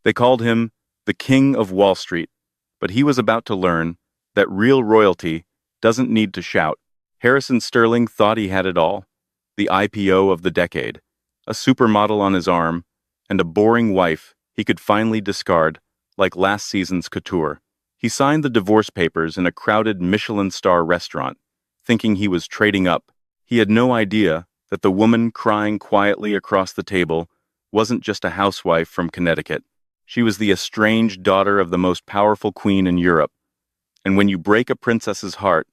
They called him the King of Wall Street, but he was about to learn that real royalty doesn't need to shout. Harrison Sterling thought he had it all: the IPO of the decade, a supermodel on his arm, and a boring wife he could finally discard like last season's couture. He signed the divorce papers in a crowded Michelin star restaurant, thinking he was trading up. He had no idea that the woman crying quietly across the table wasn't just a housewife from Connecticut. She was the estranged daughter of the most powerful queen in Europe. And when you break a princess's heart,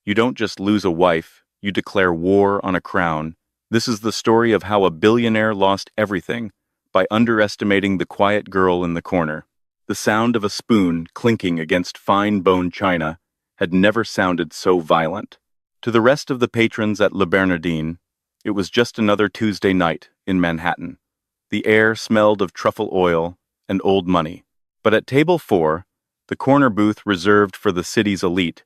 you don't just lose a wife, you declare war on a crown. This is the story of how a billionaire lost everything by underestimating the quiet girl in the corner. The sound of a spoon clinking against fine bone china had never sounded so violent. To the rest of the patrons at Le Bernardin, it was just another Tuesday night in Manhattan. The air smelled of truffle oil and old money. But at table 4, the corner booth reserved for the city's elite,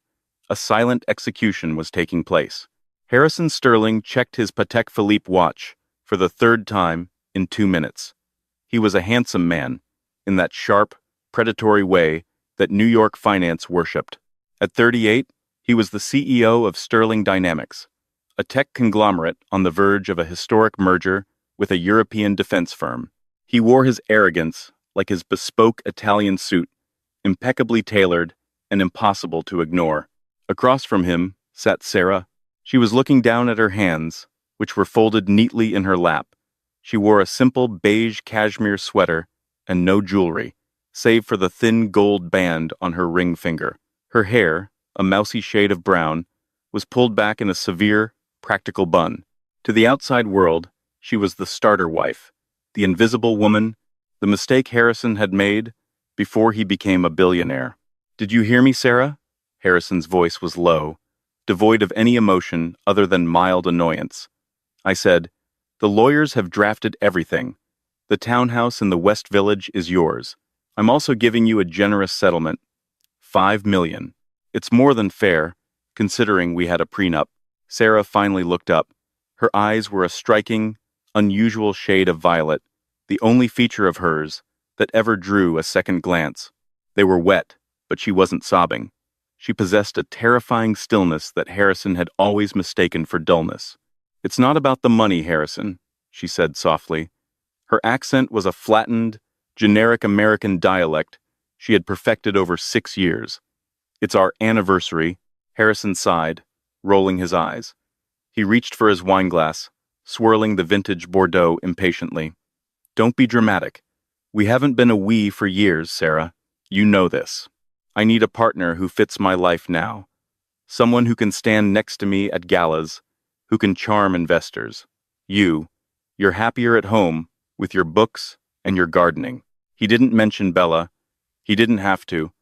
a silent execution was taking place. Harrison Sterling checked his Patek Philippe watch for the third time in 2 minutes. He was a handsome man, in that sharp, predatory way that New York finance worshipped. At 38, he was the CEO of Sterling Dynamics, a tech conglomerate on the verge of a historic merger with a European defense firm. He wore his arrogance like his bespoke Italian suit, impeccably tailored and impossible to ignore. Across from him sat Sarah. She was looking down at her hands, which were folded neatly in her lap. She wore a simple beige cashmere sweater and no jewelry, save for the thin gold band on her ring finger. Her hair, a mousy shade of brown, was pulled back in a severe, practical bun. To the outside world, she was the starter wife, the invisible woman, the mistake Harrison had made before he became a billionaire. "Did you hear me, Sarah?" Harrison's voice was low, devoid of any emotion other than mild annoyance. I said, "The lawyers have drafted everything. The townhouse in the West Village is yours. I'm also giving you a generous settlement. $5 million. It's more than fair, considering we had a prenup." Sarah finally looked up. Her eyes were a striking, unusual shade of violet, the only feature of hers that ever drew a second glance. They were wet, but she wasn't sobbing. She possessed a terrifying stillness that Harrison had always mistaken for dullness. "It's not about the money, Harrison," she said softly. Her accent was a flattened, generic American dialect she had perfected over 6 years. "It's our anniversary." Harrison sighed, rolling his eyes. He reached for his wineglass, swirling the vintage Bordeaux impatiently. "Don't be dramatic. We haven't been a we for years, Sarah. You know this. I need a partner who fits my life now. Someone who can stand next to me at galas, who can charm investors. You're happier at home with your books and your gardening." He didn't mention Bella. He didn't have to.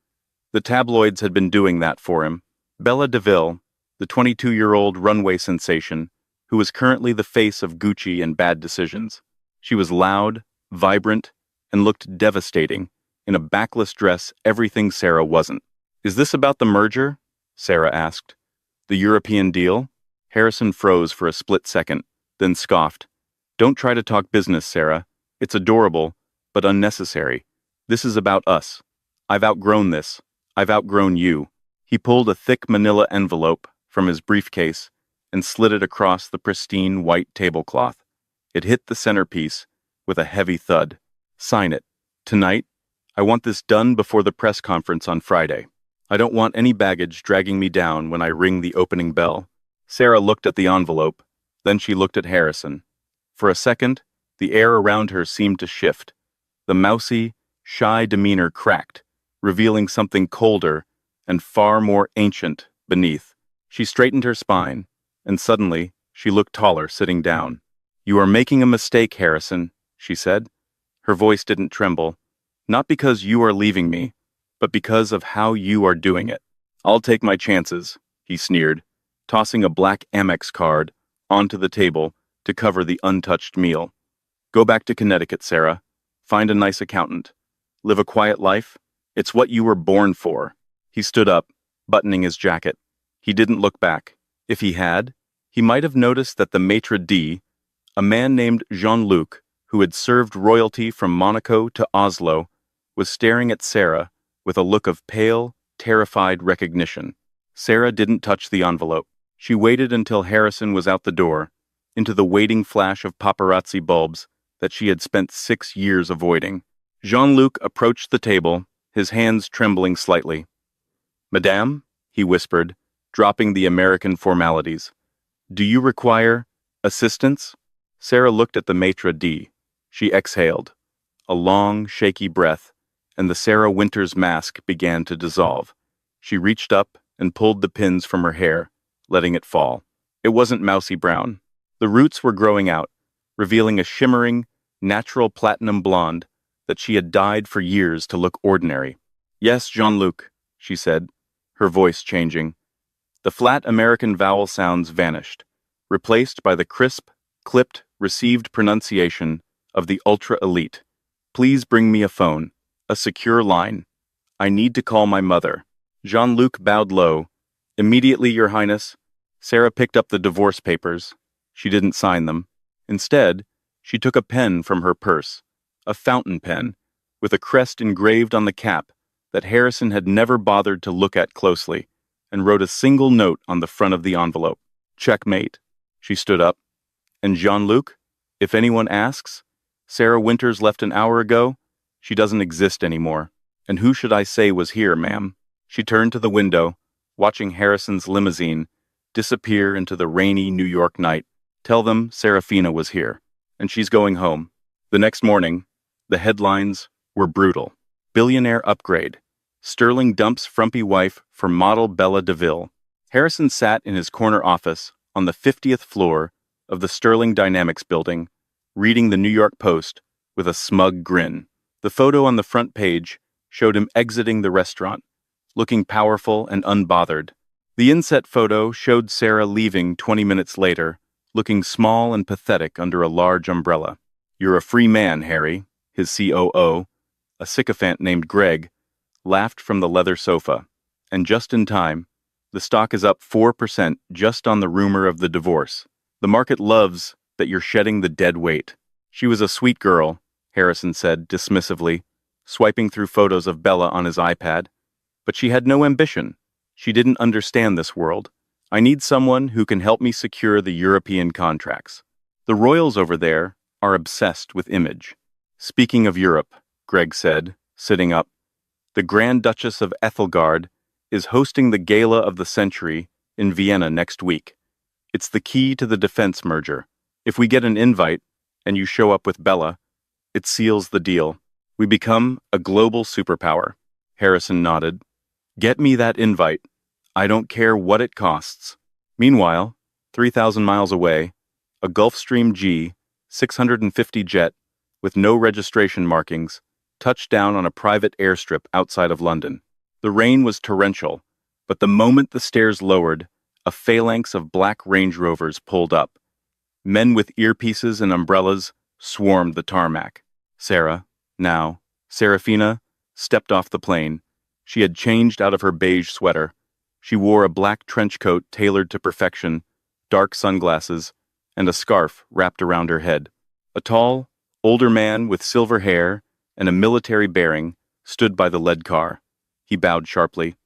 The tabloids had been doing that for him. Bella DeVille, the 22-year-old runway sensation, who was currently the face of Gucci and Bad Decisions. She was loud, vibrant, and looked devastating, in a backless dress everything Sarah wasn't. "Is this about the merger?" Sarah asked. "The European deal?" Harrison froze for a split second, then scoffed. "Don't try to talk business, Sarah. It's adorable, but unnecessary. This is about us. I've outgrown this. I've outgrown you." He pulled a thick manila envelope from his briefcase and slid it across the pristine white tablecloth. It hit the centerpiece with a heavy thud. "Sign it. Tonight. I want this done before the press conference on Friday. I don't want any baggage dragging me down when I ring the opening bell." Sarah looked at the envelope, then she looked at Harrison. For a second, the air around her seemed to shift. The mousy, shy demeanor cracked, revealing something colder and far more ancient beneath. She straightened her spine, and suddenly she looked taller sitting down. "You are making a mistake, Harrison," she said. Her voice didn't tremble. "Not because you are leaving me, but because of how you are doing it." "I'll take my chances," he sneered, tossing a black Amex card onto the table to cover the untouched meal. "Go back to Connecticut, Sarah. Find a nice accountant. Live a quiet life. It's what you were born for." He stood up, buttoning his jacket. He didn't look back. If he had, he might have noticed that the maitre d', a man named Jean-Luc, who had served royalty from Monaco to Oslo, was staring at Sarah with a look of pale, terrified recognition. Sarah didn't touch the envelope. She waited until Harrison was out the door, into the waiting flash of paparazzi bulbs that she had spent 6 years avoiding. Jean-Luc approached the table, his hands trembling slightly. "Madame," he whispered, dropping the American formalities. "Do you require assistance?" Sarah looked at the maitre d'. She exhaled. A long, shaky breath, and the Sarah Winters mask began to dissolve. She reached up and pulled the pins from her hair, letting it fall. It wasn't mousy brown. The roots were growing out, revealing a shimmering, natural platinum blonde that she had dyed for years to look ordinary. "Yes, Jean-Luc," she said, her voice changing. The flat American vowel sounds vanished, replaced by the crisp, clipped, received pronunciation of the ultra-elite. "Please bring me a phone, a secure line. I need to call my mother." Jean-Luc bowed low. "Immediately, Your Highness." Sarah picked up the divorce papers. She didn't sign them. Instead, she took a pen from her purse, a fountain pen, with a crest engraved on the cap that Harrison had never bothered to look at closely, and wrote a single note on the front of the envelope. "Checkmate." She stood up. "And Jean-Luc, if anyone asks, Sarah Winters left an hour ago. She doesn't exist anymore. And who should I say was here, ma'am?" She turned to the window, watching Harrison's limousine disappear into the rainy New York night. "Tell them Serafina was here, and she's going home." The next morning, the headlines were brutal. Billionaire upgrade. Sterling dumps frumpy wife for model Bella DeVille. Harrison sat in his corner office on the 50th floor of the Sterling Dynamics building, reading the New York Post with a smug grin. The photo on the front page showed him exiting the restaurant, looking powerful and unbothered. The inset photo showed Sarah leaving 20 minutes later, looking small and pathetic under a large umbrella. "You're a free man, Harry," his COO, a sycophant named Greg, laughed from the leather sofa. "And just in time. The stock is up 4% just on the rumor of the divorce. The market loves that you're shedding the dead weight." "She was a sweet girl," Harrison said dismissively, swiping through photos of Bella on his iPad. "But she had no ambition. She didn't understand this world. I need someone who can help me secure the European contracts. The royals over there are obsessed with image." "Speaking of Europe," Greg said, sitting up, "the Grand Duchess of Ethelgard is hosting the Gala of the Century in Vienna next week. It's the key to the defense merger. If we get an invite, and you show up with Bella, it seals the deal. We become a global superpower." Harrison nodded. "Get me that invite. I don't care what it costs." Meanwhile, 3,000 miles away, a Gulfstream G 650 jet with no registration markings touched down on a private airstrip outside of London. The rain was torrential, but the moment the stairs lowered, a phalanx of black Range Rovers pulled up. Men with earpieces and umbrellas swarmed the tarmac. Sarah, now Serafina, stepped off the plane. She had changed out of her beige sweater. She wore a black trench coat tailored to perfection, dark sunglasses, and a scarf wrapped around her head. A tall, older man with silver hair and a military bearing stood by the lead car. He bowed sharply.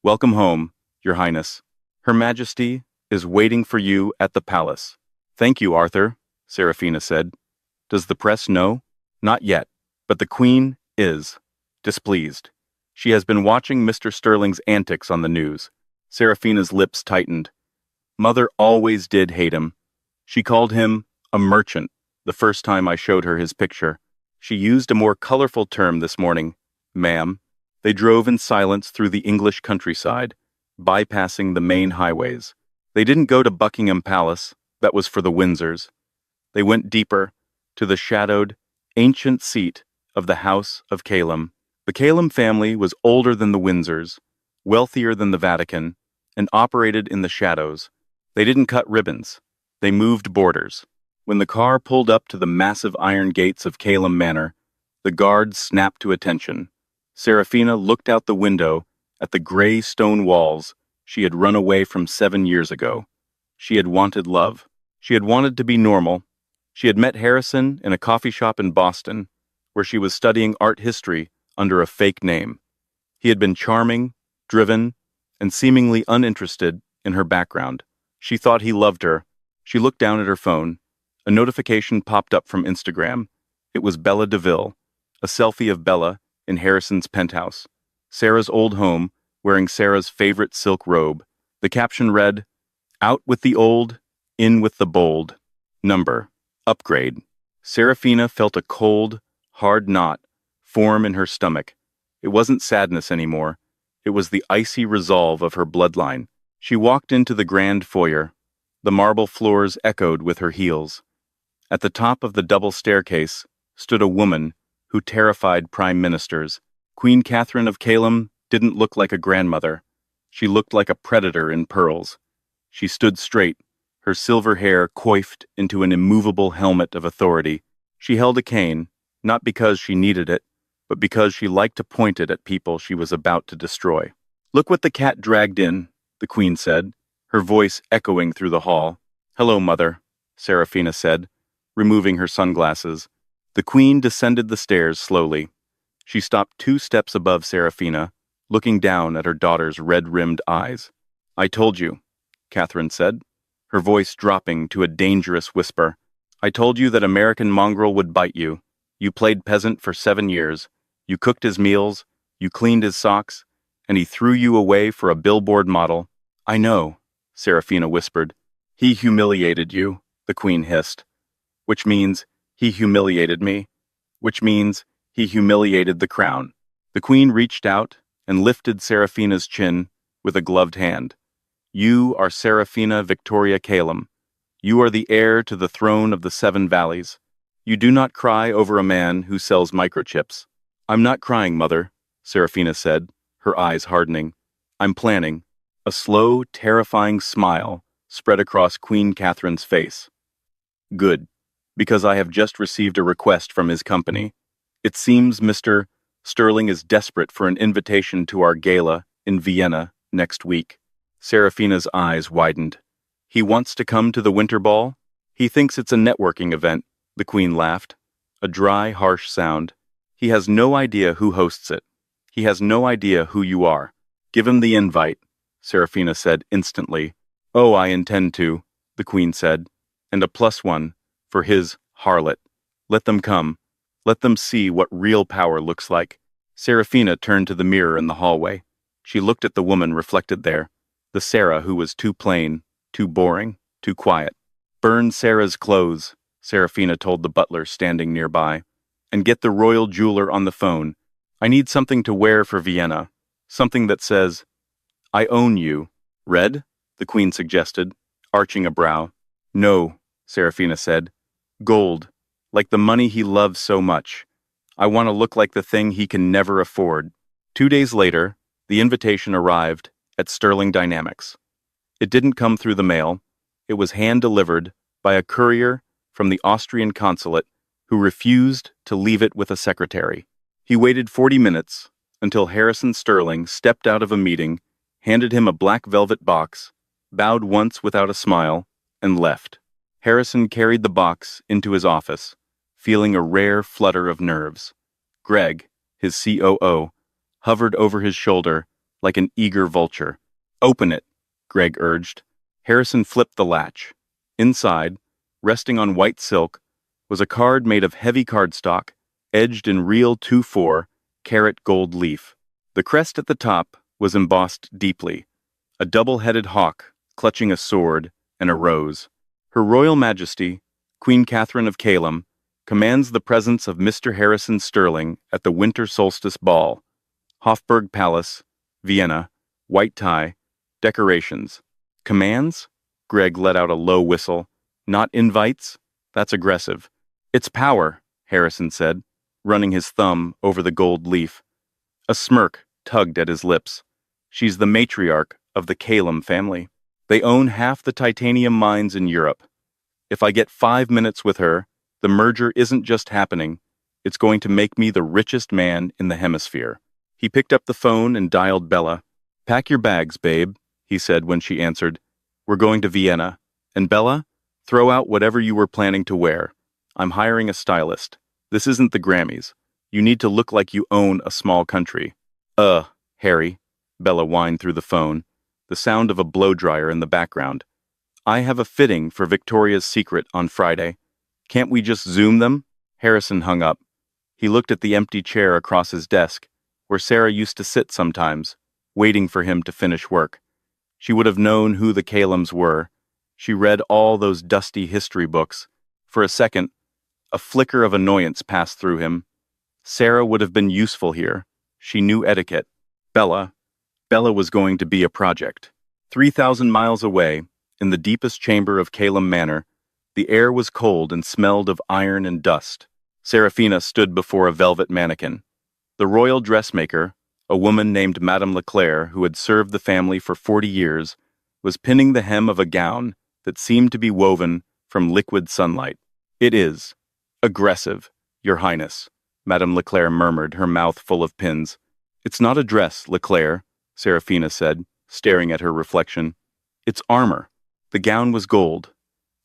"Welcome home, Your Highness. Her Majesty is waiting for you at the palace." "Thank you, Arthur," Serafina said. "Does the press know?" "Not yet, but the Queen is displeased. She has been watching Mr. Sterling's antics on the news." Serafina's lips tightened. "Mother always did hate him. She called him a merchant the first time I showed her his picture. She used a more colorful term this morning, ma'am." They drove in silence through the English countryside, bypassing the main highways. They didn't go to Buckingham Palace, that was for the Windsors. They went deeper, to the shadowed, ancient seat of the House of Calum. The Calum family was older than the Windsors, wealthier than the Vatican, and operated in the shadows. They didn't cut ribbons. They moved borders. When the car pulled up to the massive iron gates of Calum Manor, the guards snapped to attention. Serafina looked out the window at the gray stone walls she had run away from 7 years ago. She had wanted love. She had wanted to be normal. She had met Harrison in a coffee shop in Boston, where she was studying art history under a fake name. He had been charming, driven, and seemingly uninterested in her background. She thought he loved her. She looked down at her phone. A notification popped up from Instagram. It was Bella DeVille, a selfie of Bella in Harrison's penthouse. Sarah's old home, wearing Sarah's favorite silk robe. The caption read, "Out with the old, in with the bold. Number, upgrade." Serafina felt a cold, hard knot form in her stomach. It wasn't sadness anymore. It was the icy resolve of her bloodline. She walked into the grand foyer. The marble floors echoed with her heels. At the top of the double staircase stood a woman who terrified prime ministers. Queen Catherine of Calem didn't look like a grandmother. She looked like a predator in pearls. She stood straight, her silver hair coiffed into an immovable helmet of authority. She held a cane, not because she needed it, but because she liked to point it at people she was about to destroy. "Look what the cat dragged in," the queen said, her voice echoing through the hall. "Hello, mother," Serafina said, removing her sunglasses. The queen descended the stairs slowly. She stopped 2 steps above Serafina, looking down at her daughter's red-rimmed eyes. "I told you," Catherine said, her voice dropping to a dangerous whisper. "I told you that American mongrel would bite you. You played peasant for 7 years. You cooked his meals, you cleaned his socks, and he threw you away for a billboard model." "I know," Serafina whispered. "He humiliated you," the queen hissed. "Which means he humiliated me. Which means he humiliated the crown." The queen reached out and lifted Serafina's chin with a gloved hand. "You are Serafina Victoria Calem. You are the heir to the throne of the 7 valleys. You do not cry over a man who sells microchips." "I'm not crying, mother," Serafina said, her eyes hardening. "I'm planning." A slow, terrifying smile spread across Queen Catherine's face. "Good, because I have just received a request from his company. It seems Mr. Sterling is desperate for an invitation to our gala in Vienna next week." Serafina's eyes widened. "He wants to come to the winter ball? He thinks it's a networking event," the queen laughed. A dry, harsh sound. "He has no idea who hosts it. He has no idea who you are. Give him the invite," Serafina said instantly. "Oh, I intend to," the queen said, "and a +1 for his harlot. Let them come. Let them see what real power looks like." Serafina turned to the mirror in the hallway. She looked at the woman reflected there, the Sarah who was too plain, too boring, too quiet. "Burn Sarah's clothes," Serafina told the butler standing nearby, "and get the royal jeweler on the phone. I need something to wear for Vienna. Something that says, 'I own you.'" "Red?" the queen suggested, arching a brow. "No," Serafina said. "Gold, like the money he loves so much. I want to look like the thing he can never afford." 2 days later, the invitation arrived at Sterling Dynamics. It didn't come through the mail. It was hand-delivered by a courier from the Austrian consulate who refused to leave it with a secretary. He waited 40 minutes until Harrison Sterling stepped out of a meeting, handed him a black velvet box, bowed once without a smile, and left. Harrison carried the box into his office, feeling a rare flutter of nerves. Greg, his COO, hovered over his shoulder like an eager vulture. "Open it," Greg urged. Harrison flipped the latch. Inside, resting on white silk, was a card made of heavy cardstock, edged in real 2-4 carat gold leaf. The crest at the top was embossed deeply, a double-headed hawk clutching a sword and a rose. "Her Royal Majesty, Queen Catherine of Calem, commands the presence of Mr. Harrison Sterling at the Winter Solstice Ball. Hofburg Palace, Vienna, white tie, decorations." "Commands?" Greg let out a low whistle. "Not invites? That's aggressive." "It's power," Harrison said, running his thumb over the gold leaf. A smirk tugged at his lips. "She's the matriarch of the Calem family. They own half the titanium mines in Europe. If I get 5 minutes with her, the merger isn't just happening, it's going to make me the richest man in the hemisphere." He picked up the phone and dialed Bella. "Pack your bags, babe," he said when she answered. "We're going to Vienna. And Bella, throw out whatever you were planning to wear. I'm hiring a stylist. This isn't the Grammys. You need to look like you own a small country. Harry, Bella whined through the phone, the sound of a blow-dryer in the background. I have a fitting for Victoria's Secret on Friday. Can't we just Zoom them? Harrison hung up. He looked at the empty chair across his desk, where Sarah used to sit sometimes, waiting for him to finish work. She would have known who the Calums were. She read all those dusty history books. For a second, a flicker of annoyance passed through him. Sarah would have been useful here. She knew etiquette. Bella was going to be a project. 3,000 miles away, in the deepest chamber of Calum Manor, the air was cold and smelled of iron and dust. Serafina stood before a velvet mannequin. The royal dressmaker, a woman named Madame Leclerc who had served the family for 40 years, was pinning the hem of a gown that seemed to be woven from liquid sunlight. It is aggressive, Your Highness, Madame Leclerc murmured, her mouth full of pins. It's not a dress, Leclerc, Serafina said, staring at her reflection. It's armor. The gown was gold.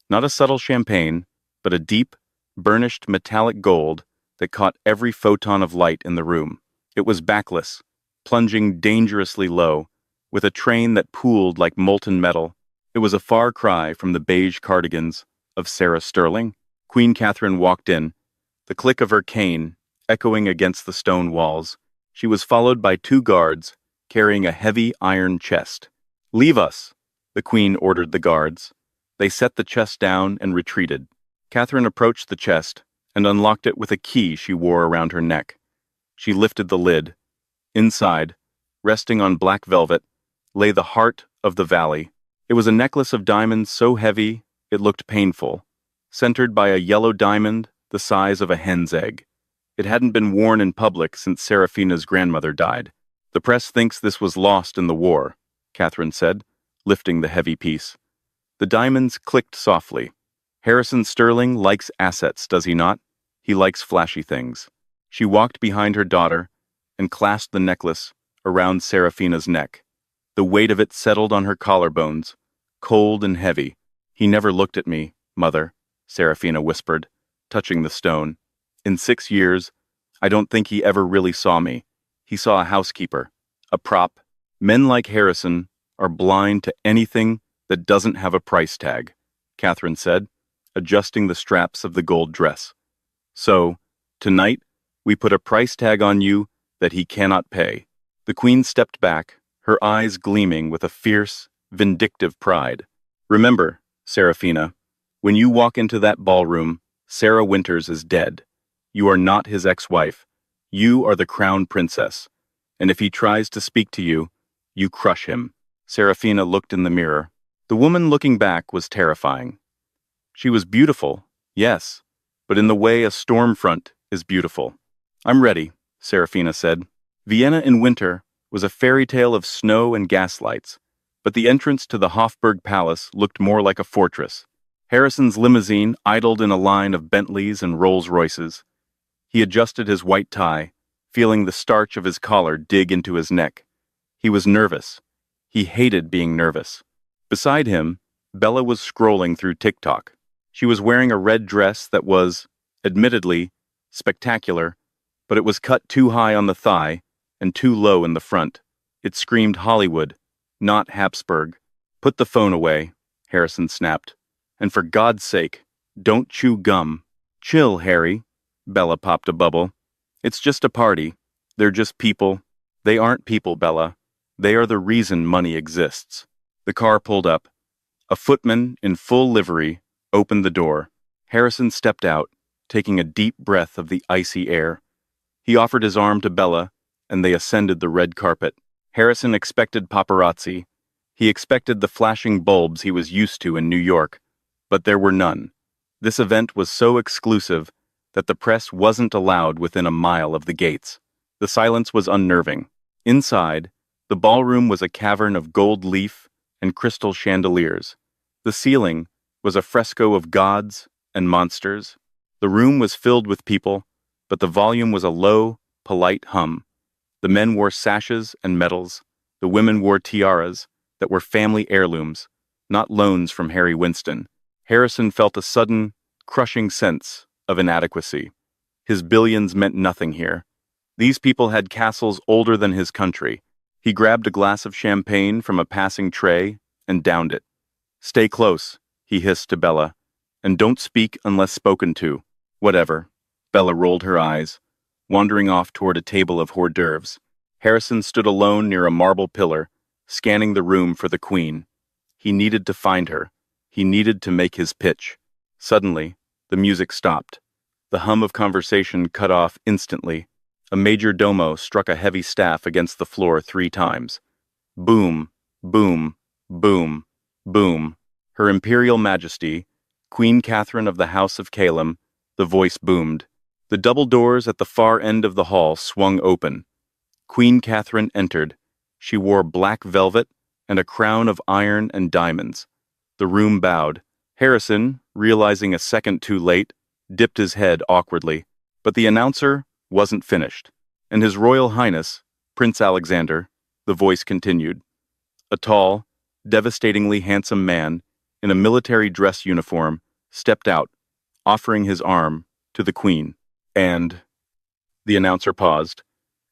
Not a subtle champagne, but a deep, burnished metallic gold that caught every photon of light in the room. It was backless, plunging dangerously low, with a train that pooled like molten metal. It was a far cry from the beige cardigans of Sarah Sterling. Queen Catherine walked in, the click of her cane echoing against the stone walls. She was followed by 2 guards, carrying a heavy iron chest. "Leave us," the Queen ordered the guards. They set the chest down and retreated. Catherine approached the chest and unlocked it with a key she wore around her neck. She lifted the lid. Inside, resting on black velvet, lay the heart of the valley. It was a necklace of diamonds so heavy it looked painful, centered by a yellow diamond the size of a hen's egg. It hadn't been worn in public since Serafina's grandmother died. "The press thinks this was lost in the war," Catherine said, lifting the heavy piece. The diamonds clicked softly. "Harrison Sterling likes assets, does he not? He likes flashy things." She walked behind her daughter and clasped the necklace around Serafina's neck. The weight of it settled on her collarbones, cold and heavy. "He never looked at me, Mother," Serafina whispered, touching the stone. "In 6 years, I don't think he ever really saw me. He saw a housekeeper, a prop. Men like Harrison are blind to anything that doesn't have a price tag," Catherine said, adjusting the straps of the gold dress. "So, tonight, we put a price tag on you that he cannot pay." The Queen stepped back, her eyes gleaming with a fierce, vindictive pride. "Remember, Serafina, when you walk into that ballroom, Sarah Winters is dead. You are not his ex-wife. You are the crown princess. And if he tries to speak to you, you crush him." Serafina looked in the mirror. The woman looking back was terrifying. She was beautiful, yes, but in the way a storm front is beautiful. "I'm ready," Serafina said. Vienna in winter was a fairy tale of snow and gaslights, but the entrance to the Hofburg Palace looked more like a fortress. Harrison's limousine idled in a line of Bentleys and Rolls-Royces. He adjusted his white tie, feeling the starch of his collar dig into his neck. He was nervous. He hated being nervous. Beside him, Bella was scrolling through TikTok. She was wearing a red dress that was, admittedly, spectacular, but it was cut too high on the thigh and too low in the front. It screamed Hollywood, not Habsburg. "Put the phone away," Harrison snapped. "And for God's sake, don't chew gum." "Chill, Harry," Bella popped a bubble. "It's just a party. They're just people." "They aren't people, Bella. They are the reason money exists." The car pulled up. A footman in full livery opened the door. Harrison stepped out, taking a deep breath of the icy air. He offered his arm to Bella, and they ascended the red carpet. Harrison expected paparazzi. He expected the flashing bulbs he was used to in New York, but there were none. This event was so exclusive that the press wasn't allowed within a mile of the gates. The silence was unnerving. Inside, the ballroom was a cavern of gold leaf and crystal chandeliers. The ceiling was a fresco of gods and monsters. The room was filled with people, but the volume was a low, polite hum. The men wore sashes and medals. The women wore tiaras that were family heirlooms, not loans from Harry Winston. Harrison felt a sudden, crushing sense of inadequacy. His billions meant nothing here. These people had castles older than his country. He grabbed a glass of champagne from a passing tray and downed it. "Stay close," he hissed to Bella, "and don't speak unless spoken to." "Whatever." Bella rolled her eyes, wandering off toward a table of hors d'oeuvres. Harrison stood alone near a marble pillar, scanning the room for the queen. He needed to find her. He needed to make his pitch. Suddenly, the music stopped. The hum of conversation cut off instantly. A major domo struck a heavy staff against the floor 3 times. Boom, boom, boom, boom. Her Imperial Majesty, Queen Catherine of the House of Calem, the voice boomed. The double doors at the far end of the hall swung open. Queen Catherine entered. She wore black velvet and a crown of iron and diamonds. The room bowed. Harrison, realizing a second too late, dipped his head awkwardly. But the announcer wasn't finished. And His Royal Highness, Prince Alexander, the voice continued. A tall, devastatingly handsome man in a military dress uniform stepped out, offering his arm to the Queen. And the announcer paused,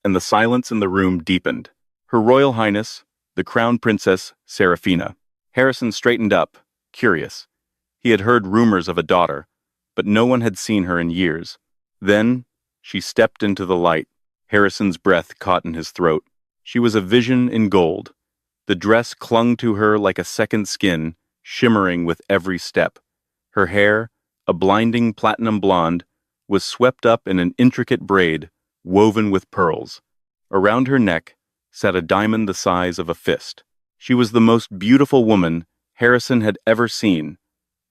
and the silence in the room deepened. Her Royal Highness, the Crown Princess Serafina. Harrison straightened up, curious. He had heard rumors of a daughter, but no one had seen her in years. Then she stepped into the light. Harrison's breath caught in his throat. She was a vision in gold. The dress clung to her like a second skin, shimmering with every step. Her hair, a blinding platinum blonde, was swept up in an intricate braid, woven with pearls. Around her neck sat a diamond the size of a fist. She was the most beautiful woman Harrison had ever seen.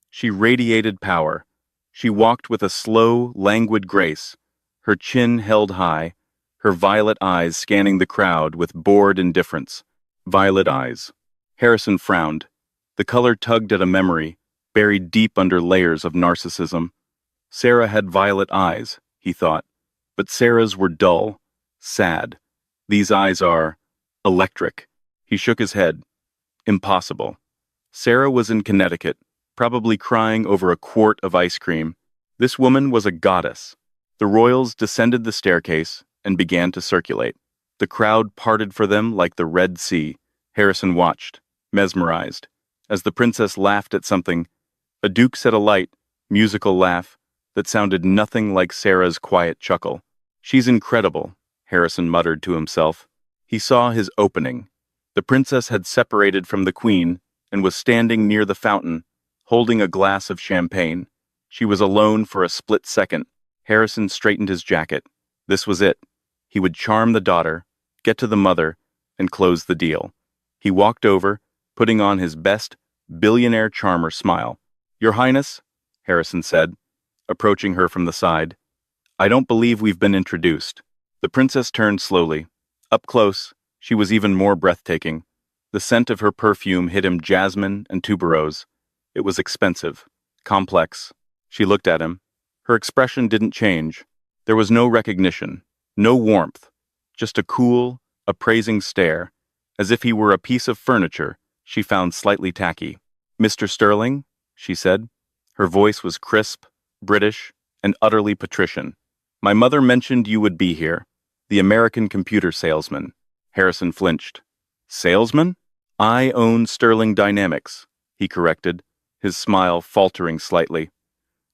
She radiated power. She walked with a slow, languid grace, her chin held high, her violet eyes scanning the crowd with bored indifference. Violet eyes. Harrison frowned. The color tugged at a memory, buried deep under layers of narcissism. Sarah had violet eyes, he thought, but Sarah's were dull, sad. These eyes are electric. He shook his head. Impossible. Sarah was in Connecticut, probably crying over a quart of ice cream. This woman was a goddess. The royals descended the staircase and began to circulate. The crowd parted for them like the Red Sea. Harrison watched, mesmerized. As the princess laughed at something, a duke set a light, musical laugh that sounded nothing like Sarah's quiet chuckle. "She's incredible," Harrison muttered to himself. He saw his opening. The princess had separated from the queen and was standing near the fountain, holding a glass of champagne. She was alone for a split second. Harrison straightened his jacket. This was it. He would charm the daughter, get to the mother, and close the deal. He walked over, putting on his best billionaire charmer smile. "Your Highness," Harrison said, approaching her from the side. "I don't believe we've been introduced." The princess turned slowly. Up close, she was even more breathtaking. The scent of her perfume hit him jasmine and tuberose. It was expensive, complex. She looked at him. Her expression didn't change. There was no recognition, no warmth, just a cool, appraising stare, as if he were a piece of furniture she found slightly tacky. "Mr. Sterling," she said. Her voice was crisp, British, and utterly patrician. "My mother mentioned you would be here. The American computer salesman." Harrison flinched. "Salesman?" "I own Sterling Dynamics," he corrected, his smile faltering slightly.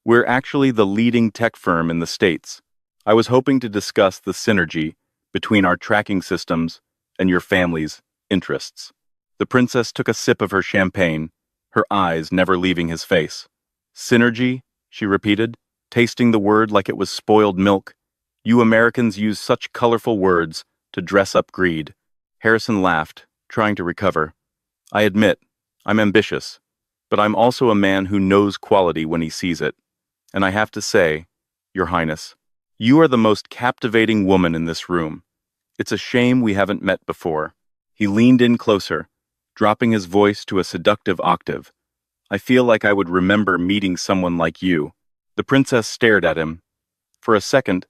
"We're actually the leading tech firm in the States. I was hoping to discuss the synergy between our tracking systems and your family's interests." The princess took a sip of her champagne, her eyes never leaving his face. "Synergy?" she repeated, tasting the word like it was spoiled milk. "You Americans use such colorful words to dress up greed." Harrison laughed, trying to recover. "I admit, I'm ambitious, but I'm also a man who knows quality when he sees it. And I have to say, Your Highness, you are the most captivating woman in this room. It's a shame we haven't met before." He leaned in closer, dropping his voice to a seductive octave. "I feel like I would remember meeting someone like you." The princess stared at him. For a second,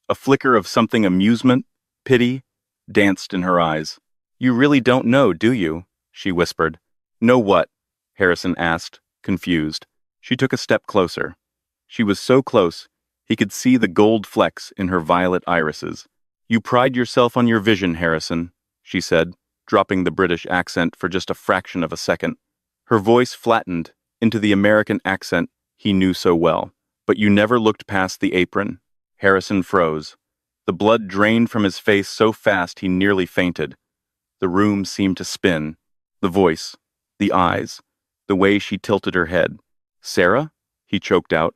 a flicker of something amusement, pity, danced in her eyes. "You really don't know, do you?" she whispered. "Know what?" Harrison asked, confused. She took a step closer. She was so close, He could see the gold flecks in her violet irises. "You pride yourself on your vision, Harrison," she said, dropping the British accent for just a fraction of a second. Her voice flattened into the American accent he knew so well. "But you never looked past the apron." Harrison froze. The blood drained from his face so fast he nearly fainted. The room seemed to spin. The voice, the eyes, the way she tilted her head. "Sarah?" he choked out.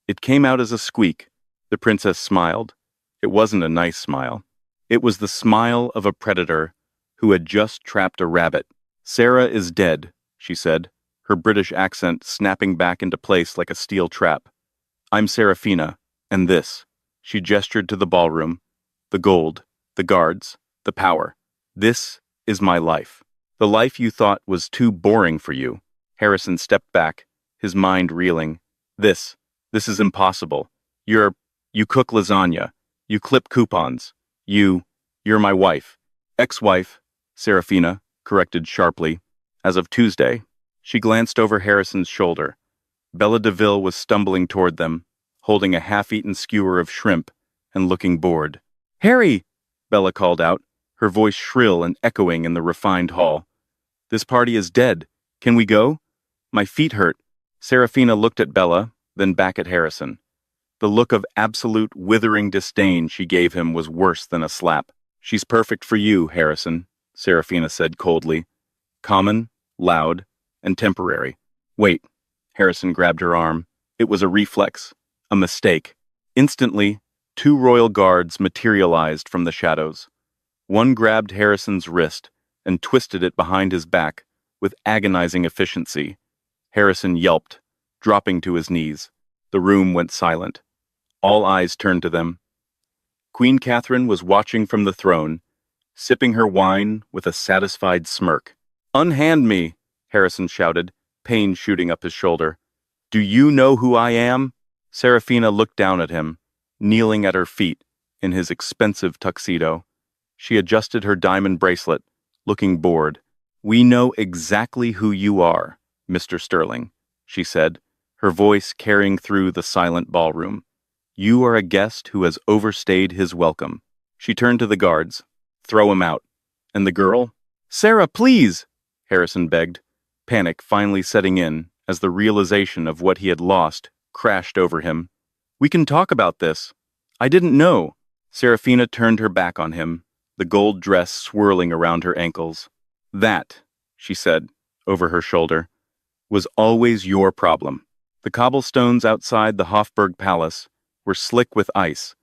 It came out as a squeak. The princess smiled. It wasn't a nice smile. It was the smile of a predator who had just trapped a rabbit. "Sarah is dead," she said, her British accent snapping back into place like a steel trap. "I'm Serafina, and this." She gestured to the ballroom. "The gold, the guards, the power. This is my life. The life you thought was too boring for you." Harrison stepped back, his mind reeling. This is impossible. You cook lasagna. You clip coupons. You're my wife." "Ex-wife," Serafina corrected sharply. "As of Tuesday." She glanced over Harrison's shoulder. Bella DeVille was stumbling toward them, holding a half-eaten skewer of shrimp and looking bored. "Harry!" Bella called out, her voice shrill and echoing in the refined hall. "This party is dead. Can we go? My feet hurt." Serafina looked at Bella, then back at Harrison. The look of absolute withering disdain she gave him was worse than a slap. "She's perfect for you, Harrison," Serafina said coldly. "Common, loud, and temporary." "Wait." Harrison grabbed her arm. It was a reflex, a mistake. Instantly, two royal guards materialized from the shadows. One grabbed Harrison's wrist and twisted it behind his back with agonizing efficiency. Harrison yelped, dropping to his knees. The room went silent. All eyes turned to them. Queen Catherine was watching from the throne, sipping her wine with a satisfied smirk. "Unhand me," Harrison shouted, pain shooting up his shoulder. "Do you know who I am?" Serafina looked down at him, kneeling at her feet in his expensive tuxedo. She adjusted her diamond bracelet, looking bored. "We know exactly who you are, Mr. Sterling," she said, her voice carrying through the silent ballroom. "You are a guest who has overstayed his welcome." She turned to the guards. "Throw him out." "And the girl?" "Sarah, please!" Harrison begged, panic finally setting in as the realization of what he had lost crashed over him. "We can talk about this. I didn't know." Serafina turned her back on him, the gold dress swirling around her ankles. "That," she said, over her shoulder, "was always your problem." The cobblestones outside the Hofburg Palace were slick with ice,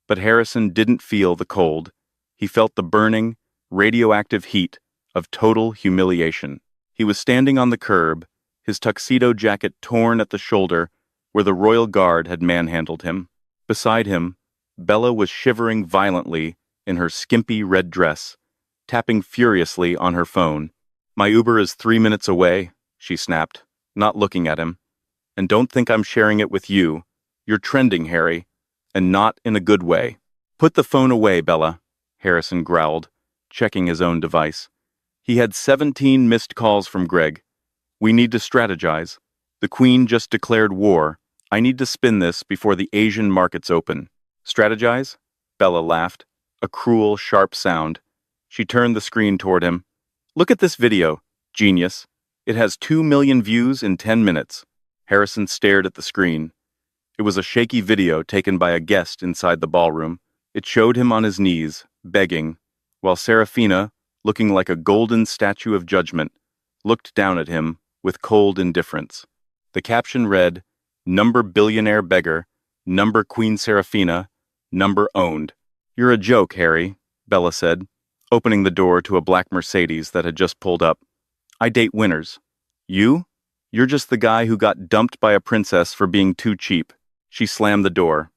but Harrison didn't feel the cold. He felt the burning, radioactive heat of total humiliation. He was standing on the curb, his tuxedo jacket torn at the shoulder where the royal guard had manhandled him. Beside him, Bella was shivering violently in her skimpy red dress, tapping furiously on her phone. "My Uber is 3 minutes away," she snapped, not looking at him. "And don't think I'm sharing it with you. You're trending, Harry, and not in a good way." "Put the phone away, Bella," Harrison growled, checking his own device. He had 17 missed calls from Greg. "We need to strategize. The Queen just declared war. I need to spin this before the Asian markets open." "Strategize?" Bella laughed, a cruel, sharp sound. She turned the screen toward him. "Look at this video, genius. It has 2 million views in 10 minutes. Harrison stared at the screen. It was a shaky video taken by a guest inside the ballroom. It showed him on his knees, begging, while Serafina, looking like a golden statue of judgment, looked down at him with cold indifference. The caption read, "Number billionaire beggar, number Queen Serafina, number owned." "You're a joke, Harry," Bella said, opening the door to a black Mercedes that had just pulled up. "I date winners. You? You're just the guy who got dumped by a princess for being too cheap." She slammed the door.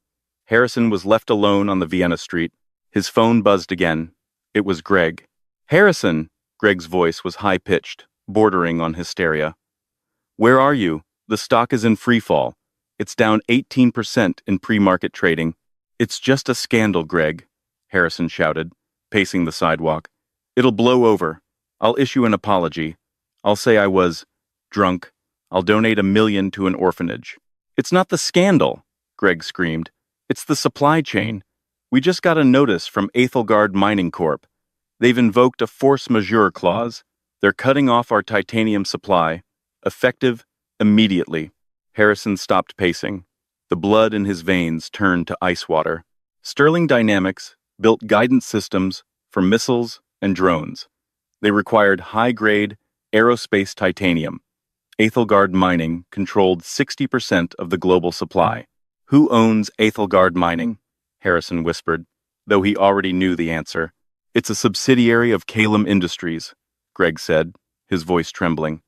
Harrison was left alone on the Vienna street. His phone buzzed again. It was Greg. "Harrison!" Greg's voice was high-pitched, bordering on hysteria. "Where are you? The stock is in free fall. It's down 18% in pre-market trading." "It's just a scandal, Greg," Harrison shouted, pacing the sidewalk. "It'll blow over. I'll issue an apology. I'll say I was drunk. I'll donate $1 million to an orphanage." "It's not the scandal," Greg screamed. It's the supply chain. We just got a notice from Ethelgard Mining Corp. They've invoked a force majeure clause. They're cutting off our titanium supply, effective immediately. Harrison stopped pacing. The blood in his veins turned to ice water. Sterling Dynamics built guidance systems for missiles and drones. They required high-grade aerospace titanium. Ethelgard Mining controlled 60% of the global supply. Who owns Ethelgard Mining? Harrison whispered, though he already knew the answer. It's a subsidiary of Calum Industries, Greg said, his voice trembling.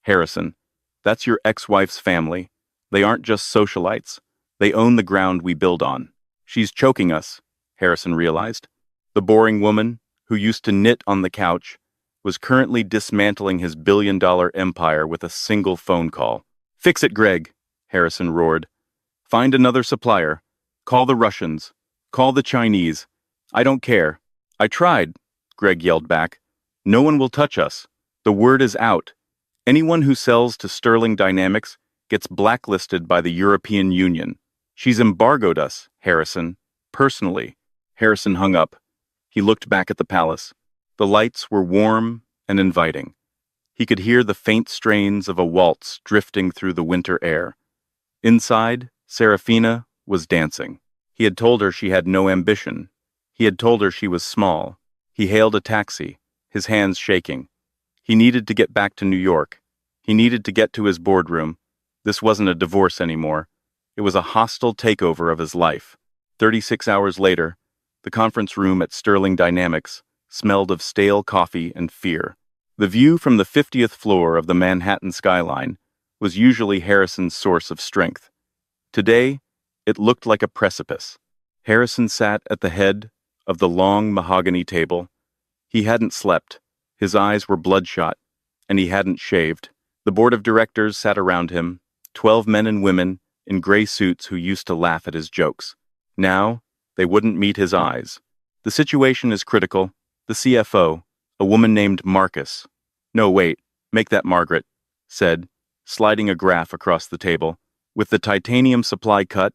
Harrison, that's your ex-wife's family. They aren't just socialites. They own the ground we build on. She's choking us, Harrison realized. The boring woman, who used to knit on the couch, was currently dismantling his billion-dollar empire with a single phone call. Fix it, Greg, Harrison roared. Find another supplier. Call the Russians. Call the Chinese. I don't care. I tried, Greg yelled back. No one will touch us. The word is out. Anyone who sells to Sterling Dynamics gets blacklisted by the European Union. She's embargoed us, Harrison. Personally. Harrison hung up. He looked back at the palace. The lights were warm and inviting. He could hear the faint strains of a waltz drifting through the winter air. Inside, Serafina was dancing. He had told her she had no ambition. He had told her she was small. He hailed a taxi, his hands shaking. He needed to get back to New York. He needed to get to his boardroom. This wasn't a divorce anymore. It was a hostile takeover of his life. 36 hours later, the conference room at Sterling Dynamics smelled of stale coffee and fear. The view from the 50th floor of the Manhattan skyline was usually Harrison's source of strength. Today, it looked like a precipice. Harrison sat at the head of the long mahogany table. He hadn't slept, his eyes were bloodshot, and he hadn't shaved. The board of directors sat around him, 12 men and women in gray suits who used to laugh at his jokes. Now, they wouldn't meet his eyes. The situation is critical. The CFO, a woman named Marcus. No, wait, make that Margaret, said, sliding a graph across the table. With the titanium supply cut,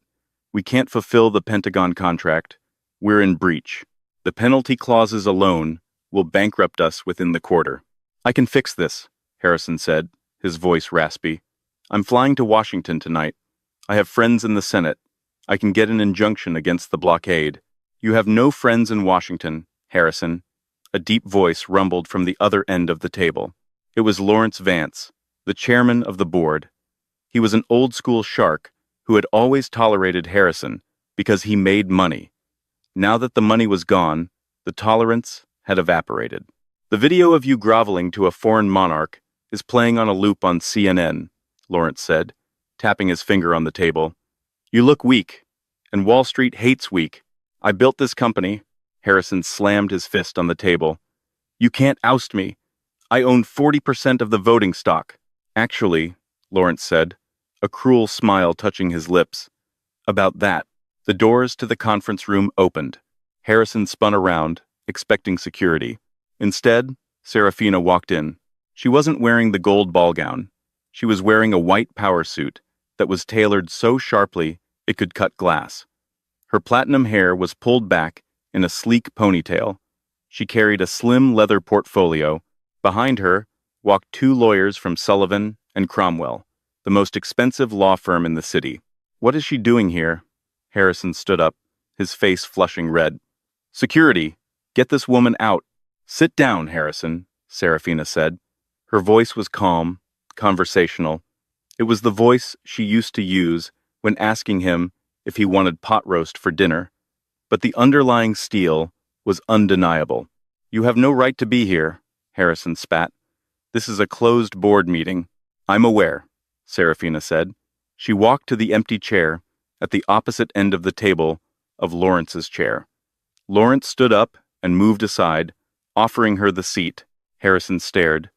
we can't fulfill the Pentagon contract. We're in breach. The penalty clauses alone will bankrupt us within the quarter. I can fix this, Harrison said, his voice raspy. I'm flying to Washington tonight. I have friends in the Senate. I can get an injunction against the blockade. You have no friends in Washington, Harrison. A deep voice rumbled from the other end of the table. It was Lawrence Vance, the chairman of the board. He was an old-school shark who had always tolerated Harrison because he made money. Now that the money was gone, the tolerance had evaporated. The video of you groveling to a foreign monarch is playing on a loop on CNN, Lawrence said, tapping his finger on the table. You look weak, and Wall Street hates weak. I built this company. Harrison slammed his fist on the table. You can't oust me. I own 40% of the voting stock. Actually, Lawrence said, a cruel smile touching his lips. About that, the doors to the conference room opened. Harrison spun around, expecting security. Instead, Serafina walked in. She wasn't wearing the gold ball gown. She was wearing a white power suit that was tailored so sharply it could cut glass. Her platinum hair was pulled back in a sleek ponytail. She carried a slim leather portfolio. Behind her walked 2 lawyers from Sullivan and Cromwell, the most expensive law firm in the city. What is she doing here? Harrison stood up, his face flushing red. Security! Get this woman out! Sit down, Harrison, Serafina said. Her voice was calm, conversational. It was the voice she used to use when asking him if he wanted pot roast for dinner. But the underlying steel was undeniable. You have no right to be here, Harrison spat. This is a closed board meeting. I'm aware, Serafina said. She walked to the empty chair at the opposite end of the table of Lawrence's chair. Lawrence stood up and moved aside, offering her the seat. Harrison stared.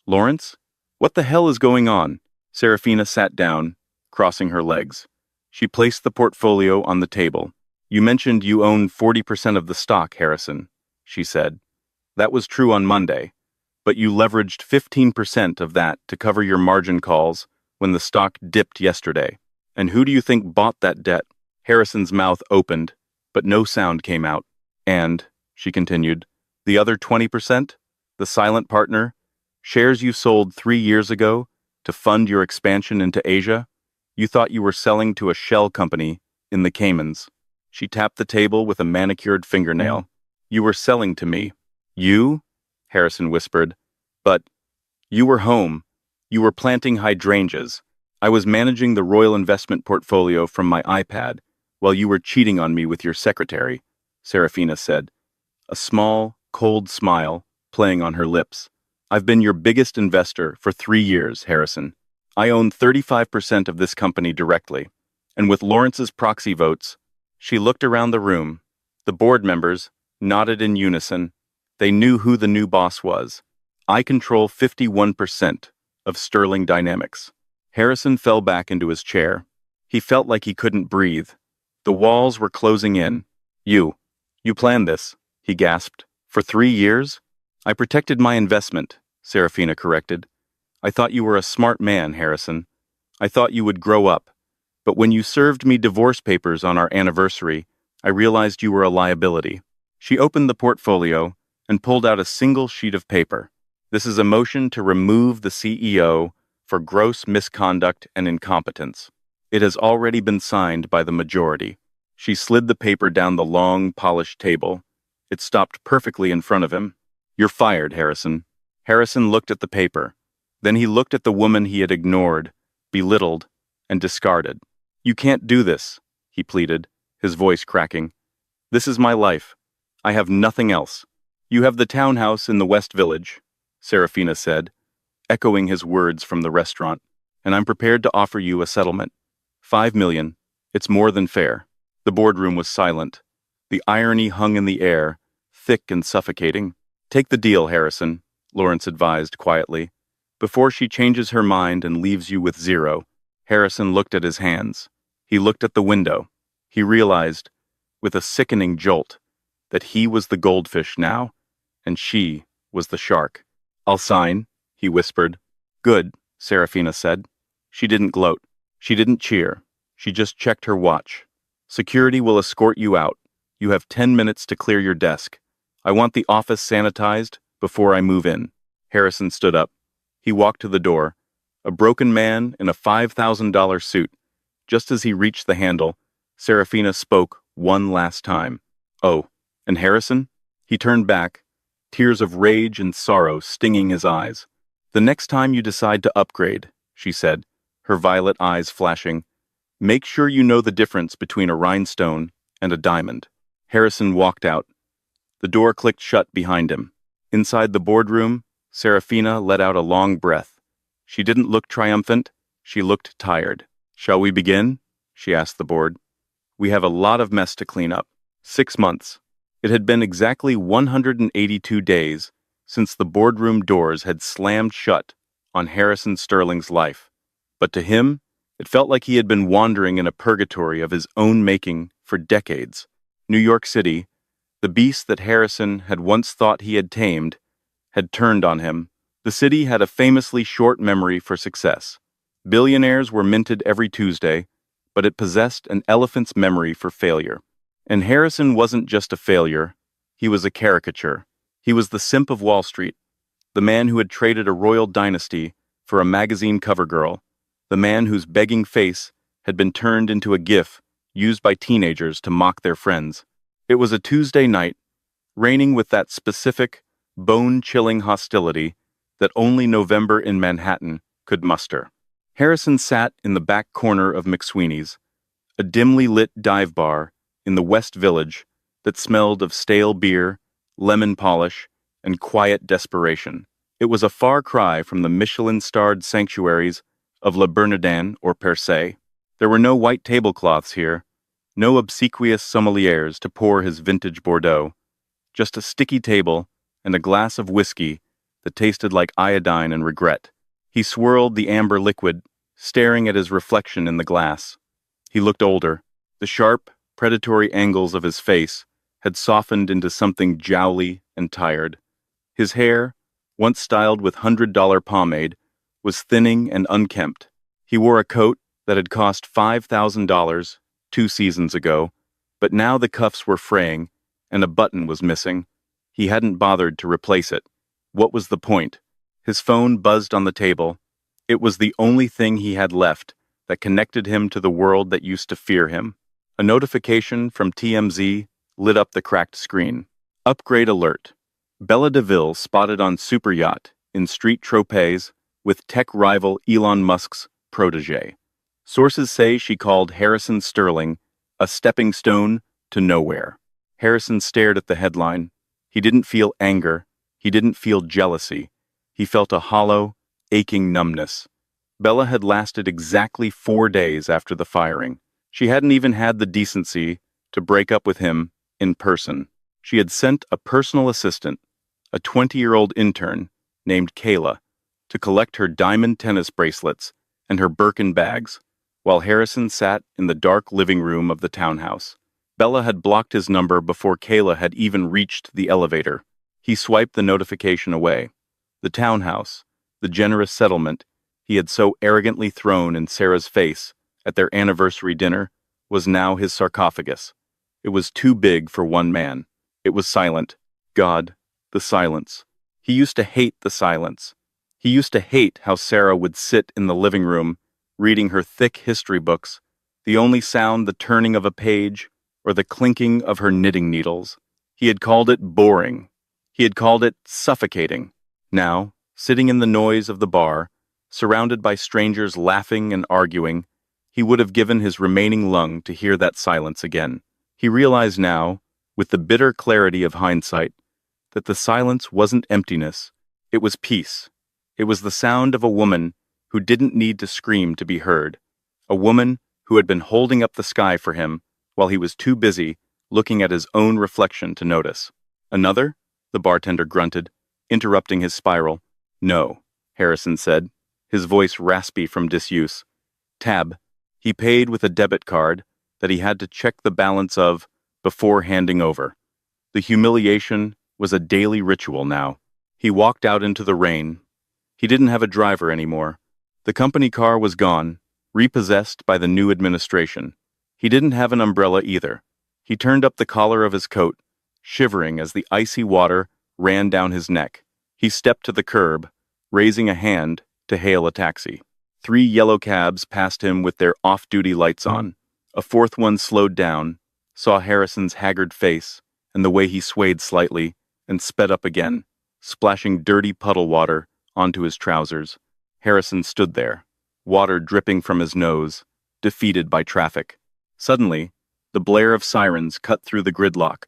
Lawrence? What the hell is going on? Serafina sat down, crossing her legs. She placed the portfolio on the table. You mentioned you own 40% of the stock, Harrison, she said. That was true on Monday, but you leveraged 15% of that to cover your margin calls when the stock dipped yesterday. And who do you think bought that debt? Harrison's mouth opened, but no sound came out. And, she continued, the other 20%? The silent partner? Shares you sold 3 years ago to fund your expansion into Asia? You thought you were selling to a shell company in the Caymans. She tapped the table with a manicured fingernail. You were selling to me. You? Harrison whispered. But you were home. You were planting hydrangeas. I was managing the Royal Investment portfolio from my iPad while you were cheating on me with your secretary, Serafina said, a small, cold smile playing on her lips. I've been your biggest investor for 3 years, Harrison. I own 35% of this company directly. And with Lawrence's proxy votes, she looked around the room. The board members nodded in unison. They knew who the new boss was. I control 51% of Sterling Dynamics. Harrison fell back into his chair. He felt like he couldn't breathe. The walls were closing in. You planned this, he gasped. For 3 years? I protected my investment, Serafina corrected. I thought you were a smart man, Harrison. I thought you would grow up. But when you served me divorce papers on our anniversary, I realized you were a liability. She opened the portfolio and pulled out a single sheet of paper. This is a motion to remove the CEO for gross misconduct and incompetence. It has already been signed by the majority. She slid the paper down the long, polished table. It stopped perfectly in front of him. You're fired, Harrison. Harrison looked at the paper. Then he looked at the woman he had ignored, belittled, and discarded. You can't do this, he pleaded, his voice cracking. This is my life. I have nothing else. You have the townhouse in the West Village, Serafina said, echoing his words from the restaurant, and I'm prepared to offer you a settlement. 5 million. It's more than fair. The boardroom was silent. The irony hung in the air, thick and suffocating. Take the deal, Harrison, Lawrence advised quietly. Before she changes her mind and leaves you with zero. Harrison looked at his hands. He looked at the window. He realized, with a sickening jolt, that he was the goldfish now, and she was the shark. I'll sign, he whispered. Good, Serafina said. She didn't gloat. She didn't cheer. She just checked her watch. Security will escort you out. You have 10 minutes to clear your desk. I want the office sanitized before I move in. Harrison stood up. He walked to the door, a broken man in a $5,000 suit. Just as he reached the handle, Serafina spoke one last time. Oh, and Harrison? He turned back, tears of rage and sorrow stinging his eyes. The next time you decide to upgrade, she said, her violet eyes flashing, make sure you know the difference between a rhinestone and a diamond. Harrison walked out. The door clicked shut behind him. Inside the boardroom, Serafina let out a long breath. She didn't look triumphant. She looked tired. Shall we begin? She asked the board. We have a lot of mess to clean up. 6 months. It had been exactly 182 days since the boardroom doors had slammed shut on Harrison Sterling's life. But to him, it felt like he had been wandering in a purgatory of his own making for decades. New York City, the beast that Harrison had once thought he had tamed, had turned on him. The city had a famously short memory for success. Billionaires were minted every Tuesday, but it possessed an elephant's memory for failure. And Harrison wasn't just a failure, he was a caricature. He was the simp of Wall Street, the man who had traded a royal dynasty for a magazine cover girl, the man whose begging face had been turned into a gif used by teenagers to mock their friends. It was a Tuesday night, raining with that specific, bone-chilling hostility that only November in Manhattan could muster. Harrison sat in the back corner of McSweeney's, a dimly lit dive bar in the West Village that smelled of stale beer, lemon polish, and quiet desperation. It was a far cry from the Michelin-starred sanctuaries of Le Bernardin or Percé. There were no white tablecloths here, no obsequious sommeliers to pour his vintage Bordeaux, just a sticky table and a glass of whiskey that tasted like iodine and regret. He swirled the amber liquid, staring at his reflection in the glass. He looked older. The sharp, predatory angles of his face had softened into something jowly and tired. His hair, once styled with $100 pomade, was thinning and unkempt. He wore a coat that had cost $5,000 2 seasons ago, but now the cuffs were fraying, and a button was missing. He hadn't bothered to replace it. What was the point? His phone buzzed on the table. It was the only thing he had left that connected him to the world that used to fear him. A notification from TMZ lit up the cracked screen. Upgrade alert. Bella DeVille spotted on super yacht in street tropez with tech rival Elon Musk's protege. Sources say she called Harrison Sterling a stepping stone to nowhere. Harrison stared at the headline. He didn't feel anger. He didn't feel jealousy. He felt a hollow, aching numbness. Bella had lasted exactly 4 days after the firing. She hadn't even had the decency to break up with him in person. She had sent a personal assistant, a 20-year-old intern named Kayla, to collect her diamond tennis bracelets and her Birkin bags, while Harrison sat in the dark living room of the townhouse. Bella had blocked his number before Kayla had even reached the elevator. He swiped the notification away. The townhouse, the generous settlement he had so arrogantly thrown in Sarah's face at their anniversary dinner, was now his sarcophagus. It was too big for one man. It was silent. God, the silence. He used to hate the silence. He used to hate how Sarah would sit in the living room, reading her thick history books, the only sound the turning of a page or the clinking of her knitting needles. He had called it boring. He had called it suffocating. Now, sitting in the noise of the bar, surrounded by strangers laughing and arguing, he would have given his remaining lung to hear that silence again. He realized now, with the bitter clarity of hindsight, that the silence wasn't emptiness, it was peace. It was the sound of a woman who didn't need to scream to be heard, a woman who had been holding up the sky for him while he was too busy looking at his own reflection to notice. Another? The bartender grunted, interrupting his spiral. No, Harrison said, his voice raspy from disuse. Tab. He paid with a debit card that he had to check the balance of before handing over. The humiliation was a daily ritual now. He walked out into the rain. He didn't have a driver anymore. The company car was gone, repossessed by the new administration. He didn't have an umbrella either. He turned up the collar of his coat, shivering as the icy water ran down his neck. He stepped to the curb, raising a hand to hail a taxi. 3 yellow cabs passed him with their off-duty lights on. A 4th one slowed down, saw Harrison's haggard face and the way he swayed slightly, and sped up again, splashing dirty puddle water onto his trousers. Harrison stood there, water dripping from his nose, defeated by traffic. Suddenly, the blare of sirens cut through the gridlock.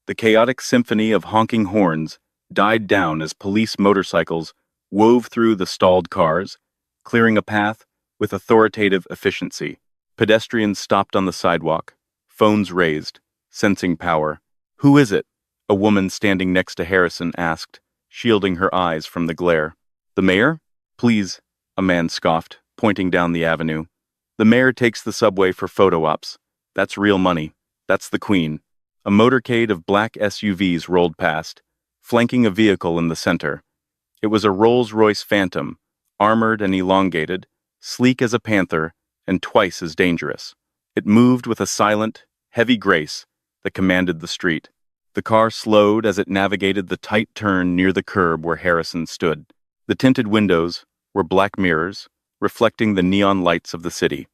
The chaotic symphony of honking horns died down as police motorcycles wove through the stalled cars, clearing a path with authoritative efficiency. Pedestrians stopped on the sidewalk, phones raised, sensing power. Who is it? A woman standing next to Harrison asked, shielding her eyes from the glare. The mayor? Please, a man scoffed, pointing down the avenue. The mayor takes the subway for photo ops. That's real money. That's the queen. A motorcade of black SUVs rolled past, flanking a vehicle in the center. It was a Rolls-Royce Phantom, armored and elongated, sleek as a panther, and twice as dangerous. It moved with a silent, heavy grace that commanded the street. The car slowed as it navigated the tight turn near the curb where Harrison stood. The tinted windows were black mirrors, reflecting the neon lights of the city.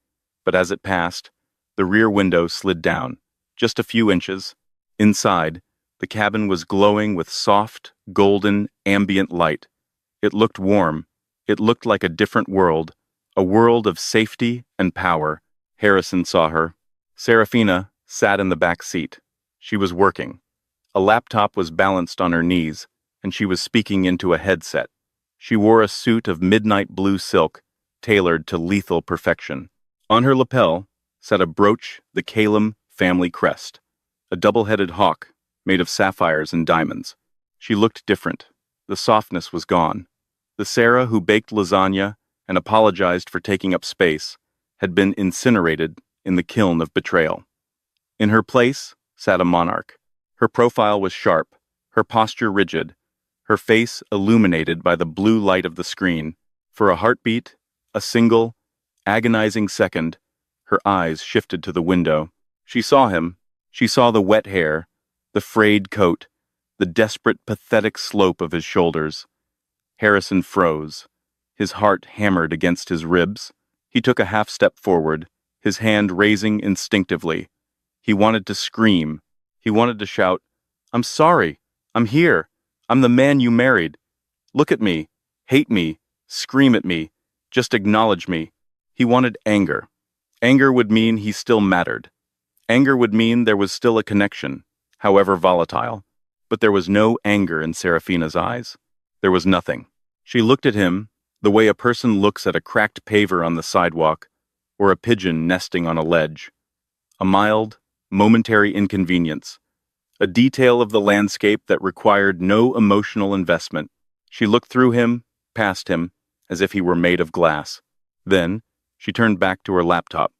But as it passed, the rear window slid down, just a few inches. Inside, the cabin was glowing with soft, golden, ambient light. It looked warm. It looked like a different world, a world of safety and power. Harrison saw her. Serafina sat in the back seat. She was working. A laptop was balanced on her knees, and she was speaking into a headset. She wore a suit of midnight blue silk, tailored to lethal perfection. On her lapel sat a brooch, the Kalem family crest, a double-headed hawk made of sapphires and diamonds. She looked different. The softness was gone. The Sarah who baked lasagna and apologized for taking up space had been incinerated in the kiln of betrayal. In her place sat a monarch. Her profile was sharp, her posture rigid, her face illuminated by the blue light of the screen. For a heartbeat, a single, agonizing second, Her eyes shifted to the window. She saw him. She saw the wet hair, the frayed coat, the desperate, pathetic slope of his shoulders. Harrison froze. His heart hammered against his ribs. He took a half step forward, his hand raising instinctively. He wanted to scream. He wanted to shout, "I'm sorry. I'm here. I'm the man you married. Look at me. Hate me. Scream at me. Just acknowledge me." He wanted anger. Anger would mean he still mattered. Anger would mean there was still a connection, however volatile. But there was no anger in Serafina's eyes. There was nothing. She looked at him the way a person looks at a cracked paver on the sidewalk or a pigeon nesting on a ledge. A mild, momentary inconvenience. A detail of the landscape that required no emotional investment. She looked through him, past him, as if he were made of glass. Then, she turned back to her laptop.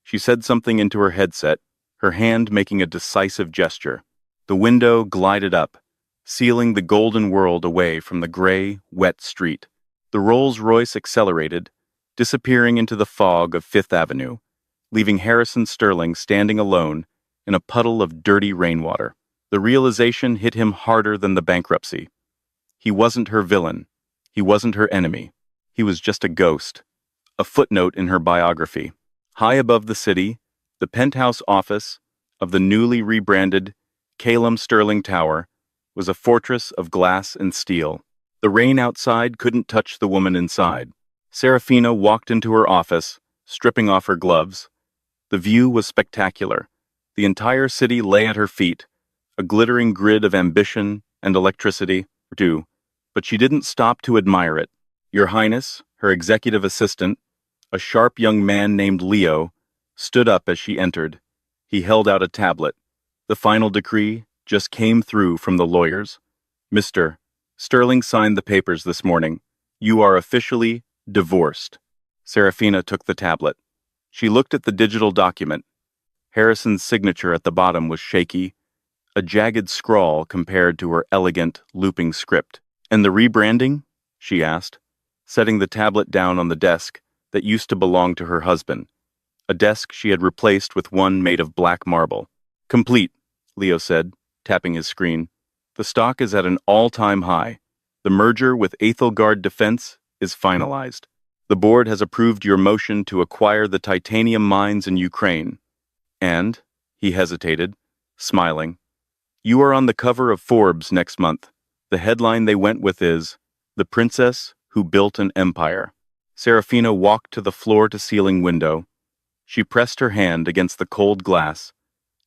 She said something into her headset, her hand making a decisive gesture. The window glided up, sealing the golden world away from the gray, wet street. The Rolls-Royce accelerated, disappearing into the fog of Fifth Avenue, leaving Harrison Sterling standing alone in a puddle of dirty rainwater. The realization hit him harder than the bankruptcy. He wasn't her villain. He wasn't her enemy. He was just a ghost, a footnote in her biography. High above the city, the penthouse office of the newly rebranded Calum Sterling Tower was a fortress of glass and steel. The rain outside couldn't touch the woman inside. Serafina walked into her office, stripping off her gloves. The view was spectacular. The entire city lay at her feet, a glittering grid of ambition and electricity, too, but she didn't stop to admire it. Your Highness, her executive assistant, a sharp young man named Leo, stood up as she entered. He held out a tablet. The final decree just came through from the lawyers. "Mr. Sterling signed the papers this morning. You are officially divorced." Serafina took the tablet. She looked at the digital document. Harrison's signature at the bottom was shaky, a jagged scrawl compared to her elegant, looping script. "And the rebranding?" she asked, setting the tablet down on the desk that used to belong to her husband, a desk she had replaced with one made of black marble. "Complete," Leo said, tapping his screen. "The stock is at an all-time high. The merger with Ethelgard Defense is finalized. The board has approved your motion to acquire the titanium mines in Ukraine. And," he hesitated, smiling, "you are on the cover of Forbes next month. The headline they went with is, 'The Princess Who Built an Empire.'" Serafina walked to the floor-to-ceiling window. She pressed her hand against the cold glass,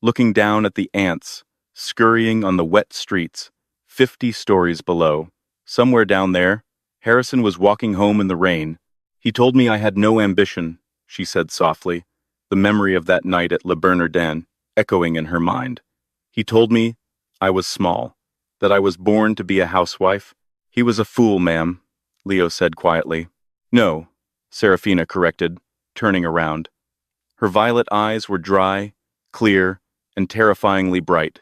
looking down at the ants scurrying on the wet streets, 50 stories below. Somewhere down there, Harrison was walking home in the rain. "He told me I had no ambition," she said softly, the memory of that night at Le Bernardin echoing in her mind. "He told me I was small, that I was born to be a housewife." "He was a fool, ma'am," Leo said quietly. "No," Serafina corrected, turning around. Her violet eyes were dry, clear, and terrifyingly bright.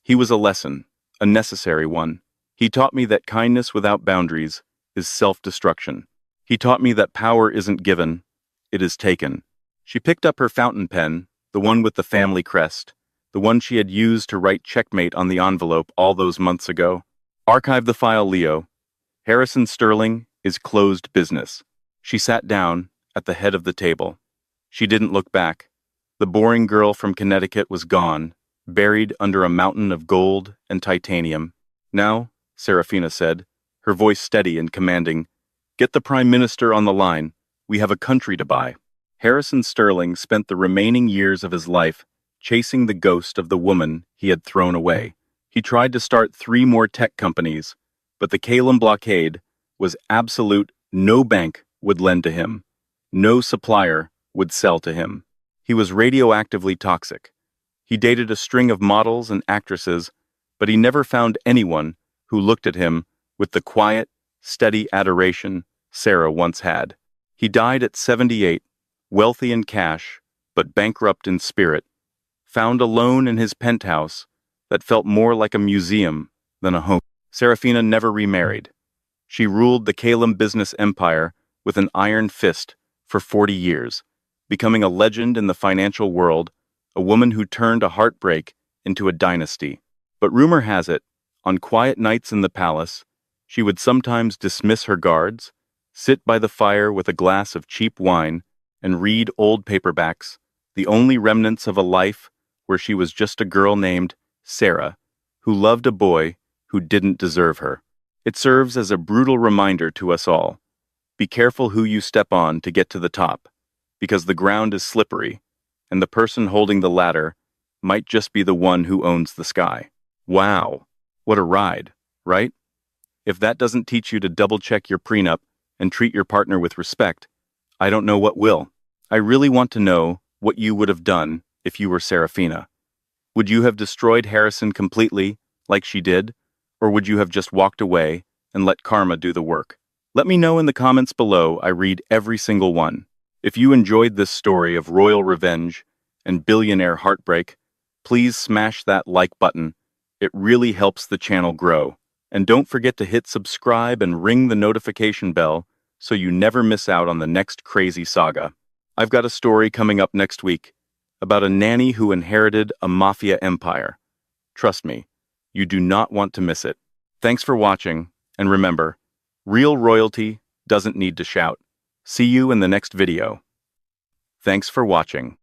"He was a lesson, a necessary one. He taught me that kindness without boundaries is self-destruction. He taught me that power isn't given, it is taken." She picked up her fountain pen, the one with the family crest, the one she had used to write checkmate on the envelope all those months ago. "Archive the file, Leo. Harrison Sterling is closed business." She sat down at the head of the table. She didn't look back. The boring girl from Connecticut was gone, buried under a mountain of gold and titanium. "Now," Serafina said, her voice steady and commanding, "get the Prime Minister on the line. We have a country to buy." Harrison Sterling spent the remaining years of his life chasing the ghost of the woman he had thrown away. He tried to start 3 more tech companies, but the Calum blockade was absolute. No bank would lend to him. No supplier would sell to him. He was radioactively toxic. He dated a string of models and actresses, but he never found anyone who looked at him with the quiet, steady adoration Sarah once had. He died at 78, wealthy in cash, but bankrupt in spirit, found alone in his penthouse that felt more like a museum than a home. Serafina never remarried. She ruled the Calum business empire with an iron fist for 40 years, becoming a legend in the financial world, a woman who turned a heartbreak into a dynasty. But rumor has it, on quiet nights in the palace, she would sometimes dismiss her guards, sit by the fire with a glass of cheap wine, and read old paperbacks, the only remnants of a life where she was just a girl named Sarah, who loved a boy who didn't deserve her. It serves as a brutal reminder to us all. Be careful who you step on to get to the top, because the ground is slippery, and the person holding the ladder might just be the one who owns the sky. Wow, what a ride, right? If that doesn't teach you to double-check your prenup and treat your partner with respect, I don't know what will. I really want to know what you would have done if you were Serafina. Would you have destroyed Harrison completely, like she did, or would you have just walked away and let karma do the work? Let me know in the comments below. I read every single one. If you enjoyed this story of royal revenge and billionaire heartbreak, please smash that like button. It really helps the channel grow. And don't forget to hit subscribe and ring the notification bell so you never miss out on the next crazy saga. I've got a story coming up next week about a nanny who inherited a mafia empire. Trust me, you do not want to miss it. Thanks for watching, and remember, real royalty doesn't need to shout. See you in the next video. Thanks for watching.